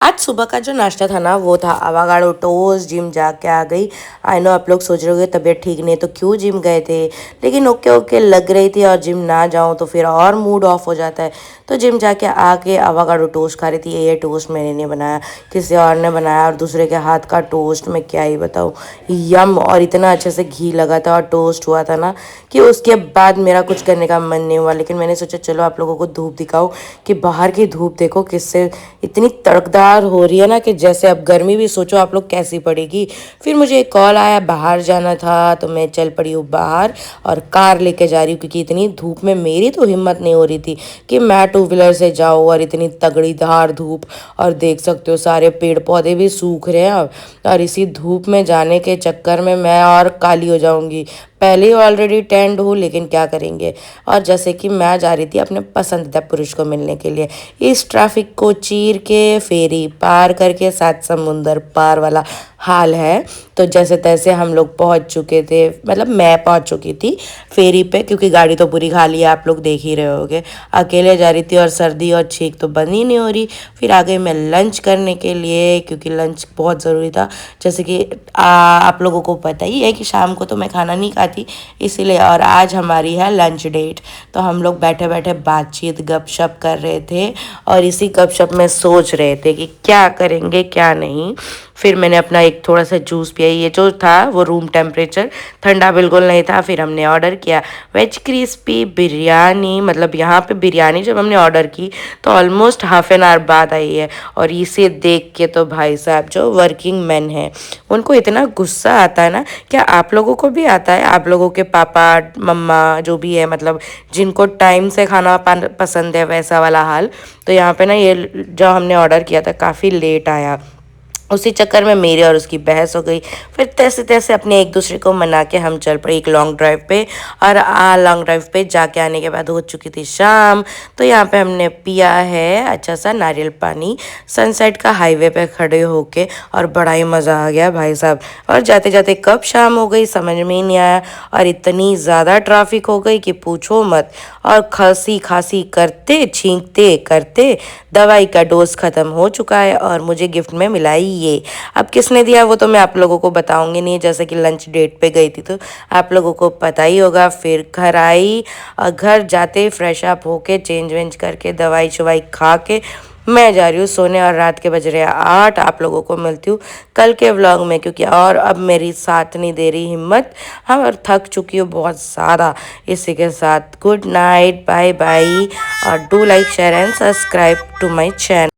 आज सुबह का जो नाश्ता था ना वो था अवाकाडो टोस्ट। जिम जाके आ गई। आई नो आप लोग सोच रहे होंगे तबीयत ठीक नहीं तो क्यों जिम गए थे, लेकिन ओके ओके लग रही थी और जिम ना जाऊं तो फिर और मूड ऑफ हो जाता है। तो जिम जाके आके अवाकाडो टोस्ट खा रही थी। ये टोस्ट मैंने नहीं बनाया, किसी और ने बनाया, और दूसरे के हाथ का टोस्ट मैं क्या ही बताऊँ, यम। और इतना अच्छे से घी लगा था और टोस्ट हुआ था ना कि उसके बाद मेरा कुछ करने का मन नहीं हुआ। लेकिन मैंने सोचा चलो आप लोगों को धूप दिखाऊं कि बाहर की धूप देखो किससे इतनी तड़कदार हो रही है ना, कि जैसे अब गर्मी भी सोचो आप लोग कैसी पड़ेगी। फिर मुझे एक कॉल आया, बाहर जाना था तो मैं चल पड़ी हूँ बाहर और कार लेके जा रही हूँ, क्योंकि इतनी धूप में मेरी तो हिम्मत नहीं हो रही थी कि मैं टू व्हीलर से जाऊँ और इतनी तगड़ी धार धूप। और देख सकते हो सारे पेड़ पौधे भी सूख रहे हैं अब, और इसी धूप में जाने के चक्कर में मैं और काली हो जाऊंगी। पहले ही ऑलरेडी टेंड हूँ, लेकिन क्या करेंगे। और जैसे कि मैं जा रही थी अपने पसंदीदा पुरुष को मिलने के लिए, इस ट्रैफिक को चीर के फेरी पार करके सात समुंदर पार वाला हाल है। तो जैसे तैसे हम लोग पहुंच चुके थे, मतलब मैं पहुंच चुकी थी फेरी पे, क्योंकि गाड़ी तो पूरी खाली है, आप लोग देख ही रहे होगे। अकेले जा रही थी और सर्दी और छींक तो बंद ही नहीं हो रही। फिर आ गई मैं लंच करने के लिए, क्योंकि लंच बहुत ज़रूरी था। जैसे कि आप लोगों को पता ही है कि शाम को तो मैं खाना नहीं खाती, इसीलिए। और आज हमारी है लंच डेट, तो हम लोग बैठे बैठे बातचीत गपशप कर रहे थे और इसी गपशप में सोच रहे थे कि क्या करेंगे क्या नहीं। फिर मैंने अपना एक थोड़ा सा जूस पिया, ये जो था वो रूम टेम्परेचर, ठंडा बिल्कुल नहीं था। फिर हमने ऑर्डर किया वेज क्रिस्पी बिरयानी। मतलब यहाँ पे बिरयानी जब हमने ऑर्डर की तो ऑलमोस्ट हाफ एन आवर बाद आई है। और इसे देख के तो भाई साहब जो वर्किंग मैन है उनको इतना गुस्सा आता है ना। क्या आप लोगों को भी आता है? आप लोगों के पापा मम्मा जो भी है, मतलब जिनको टाइम से खाना पसंद है, वैसा वाला हाल। तो यहाँ पे ना ये जो हमने ऑर्डर किया था काफ़ी लेट आया, उसी चक्कर में मेरी और उसकी बहस हो गई। फिर तैसे तैसे अपने एक दूसरे को मना के हम चल पड़े एक लॉन्ग ड्राइव पे। और लॉन्ग ड्राइव पे जाके आने के बाद हो चुकी थी शाम। तो यहाँ पे हमने पिया है अच्छा सा नारियल पानी सनसेट का हाईवे पे खड़े होके, और बड़ा ही मज़ा आ गया भाई साहब। और जाते जाते कब शाम हो गई समझ में ही नहीं आया, और इतनी ज़्यादा ट्रैफिक हो गई कि पूछो मत। और खांसी खांसी करते छींकते करते दवाई का डोज ख़त्म हो चुका है, और मुझे गिफ्ट में मिला ये। अब किसने दिया वो तो मैं आप लोगों को बताऊंगी नहीं, जैसे कि लंच डेट पे गई थी तो आप लोगों को पता ही होगा। फिर घर आई और घर जाते फ्रेश अप होके चेंज वेंज करके दवाई शवाई खा के मैं जा रही हूँ सोने, और रात के बज रहे हैं 8। आप लोगों को मिलती हूँ कल के व्लॉग में, क्योंकि और अब मेरी साथ नहीं दे रही हिम्मत। हाँ, और थक चुकी हूँ बहुत ज़्यादा। इसी के साथ गुड नाइट, बाय बाय, और do like share and subscribe to my channel.